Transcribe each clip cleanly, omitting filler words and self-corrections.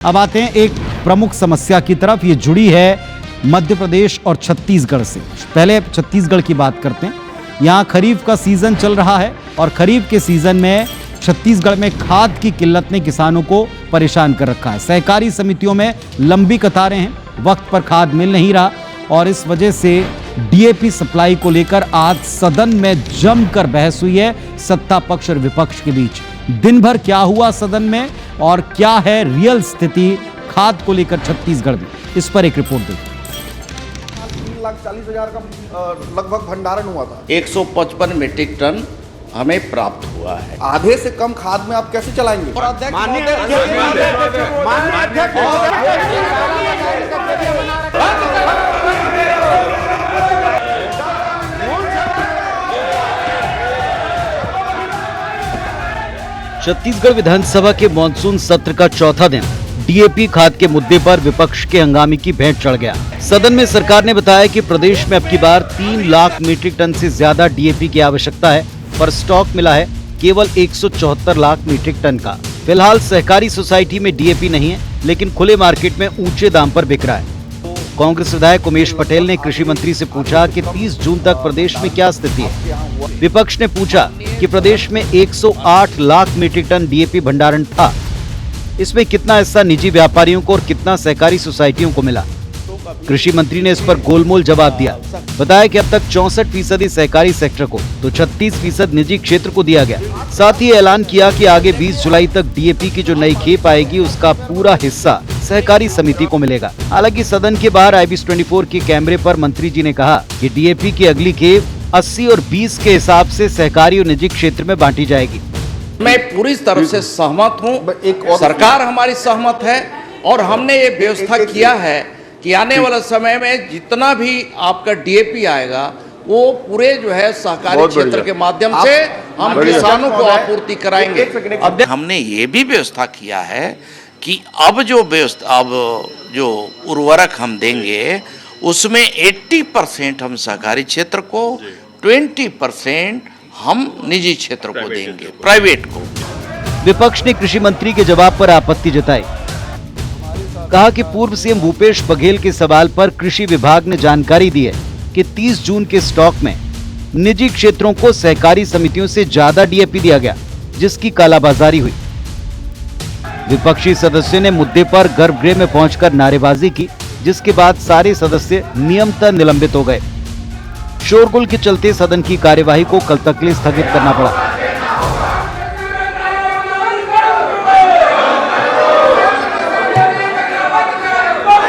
अब आते हैं एक प्रमुख समस्या की तरफ। ये जुड़ी है मध्य प्रदेश और छत्तीसगढ़ से। पहले छत्तीसगढ़ की बात करते हैं। यहाँ खरीफ का सीजन चल रहा है और खरीफ के सीजन में छत्तीसगढ़ में खाद की किल्लत ने किसानों को परेशान कर रखा है। सहकारी समितियों में लंबी कतारें हैं, वक्त पर खाद मिल नहीं रहा और इस वजह से डीएपी सप्लाई को लेकर आज सदन में जमकर बहस हुई है सत्ता पक्ष और विपक्ष के बीच। दिन भर क्या हुआ सदन में और क्या है रियल स्थिति खाद को लेकर छत्तीसगढ़ में, इस पर एक रिपोर्ट देखिए। 3,40,000 का लगभग भंडारण हुआ था। 155 मीट्रिक टन हमें प्राप्त हुआ है। आधे से कम खाद में आप कैसे चलाएंगे? छत्तीसगढ़ विधानसभा के मानसून सत्र का चौथा दिन डीएपी खाद के मुद्दे पर विपक्ष के हंगामे की भेंट चढ़ गया। सदन में सरकार ने बताया कि प्रदेश में अब की बार 3 लाख मीट्रिक टन से ज्यादा डीएपी की आवश्यकता है, पर स्टॉक मिला है केवल 174 लाख मीट्रिक टन का। फिलहाल सहकारी सोसाइटी में डीएपी नहीं है, लेकिन खुले मार्केट में ऊंचे दाम पर बिक रहा है। कांग्रेस विधायक उमेश पटेल ने कृषि मंत्री से पूछा कि 30 जून तक प्रदेश में क्या स्थिति है। विपक्ष ने पूछा कि प्रदेश में 108 लाख मीट्रिक टन डीएपी भंडारण था, इसमें कितना हिस्सा निजी व्यापारियों को और कितना सहकारी सोसाइटियों को मिला। कृषि मंत्री ने इस पर गोलमोल जवाब दिया। बताया कि अब तक 64% सहकारी सेक्टर को तो 36% निजी क्षेत्र को दिया गया। साथ ही ऐलान किया कि आगे 20 जुलाई तक डीएपी की जो नई खेप आएगी उसका पूरा हिस्सा सहकारी समिति को मिलेगा। हालांकि सदन के बाहर IBS 24 के कैमरे पर मंत्री जी ने कहा कि डीएपी की अगली खेप 80 और 20 के हिसाब से सहकारी और निजी क्षेत्र में बांटी जाएगी। मैं पूरी तरह से सहमत हूँ, सरकार हमारी सहमत है और हमने ये व्यवस्था किया है कि आने वाले समय में जितना भी आपका डीएपी आएगा वो पूरे जो है सहकारी क्षेत्र के माध्यम से हम किसानों को आपूर्ति कराएंगे। अब हमने ये भी व्यवस्था किया है कि अब जो उर्वरक हम देंगे उसमें 80% हम सहकारी क्षेत्र को, 20% हम निजी क्षेत्र को देंगे, प्राइवेट को। विपक्ष ने कृषि मंत्री के जवाब पर आपत्ति जताई। कहा कि पूर्व सीएम भूपेश बघेल के सवाल पर कृषि विभाग ने जानकारी दी है कि 30 जून के स्टॉक में निजी क्षेत्रों को सहकारी समितियों से ज्यादा डीएपी दिया गया, जिसकी कालाबाजारी हुई। विपक्षी सदस्यों ने मुद्दे पर गर्भगृह में पहुंचकर नारेबाजी की, जिसके बाद सारे सदस्य नियमतः निलंबित हो गए। शोरगुल के चलते सदन की कार्यवाही को कल तक के लिए स्थगित करना पड़ा।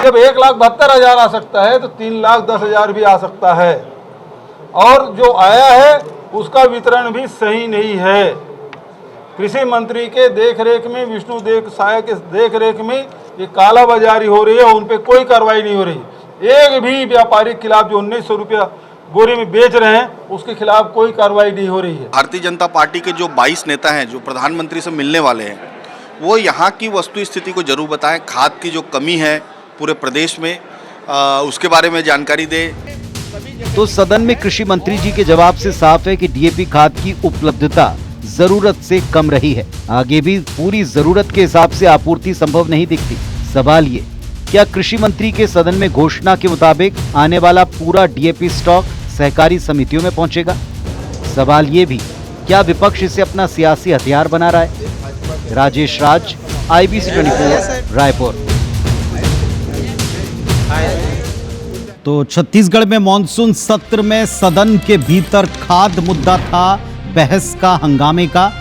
जब 1,72,000 आ सकता है तो 3,10,000 भी आ सकता है और जो आया है उसका वितरण भी सही नहीं है। कृषि मंत्री के देखरेख में, विष्णु साय के देखरेख में ये कालाबाजारी हो रही है और उन पे कोई कार्रवाई नहीं हो रही। एक भी व्यापारी के खिलाफ जो 1900 रुपया बोरी में बेच रहे हैं उसके खिलाफ कोई कार्रवाई नहीं हो रही है। भारतीय जनता पार्टी के जो 22 नेता हैं जो प्रधानमंत्री से मिलने वाले हैं, वो यहाँ की वस्तु स्थिति को जरूर बताएं। खाद की जो कमी है पूरे प्रदेश में उसके बारे में जानकारी दे। तो सदन में कृषि मंत्री जी के जवाब से साफ है कि डीएपी खाद की उपलब्धता जरूरत से कम रही है। आगे भी पूरी जरूरत के हिसाब से आपूर्ति संभव नहीं दिखती। सवाल ये, क्या कृषि मंत्री के सदन में घोषणा के मुताबिक आने वाला पूरा डीएपी स्टॉक सहकारी समितियों में पहुंचेगा? सवाल ये भी, क्या विपक्ष इसे अपना सियासी हथियार बना रहा है? राजेश राज, IBC 24, रायपुर। तो छत्तीसगढ़ में मॉनसून सत्र में सदन के भीतर खाद मुद्दा था बहस का, हंगामे का।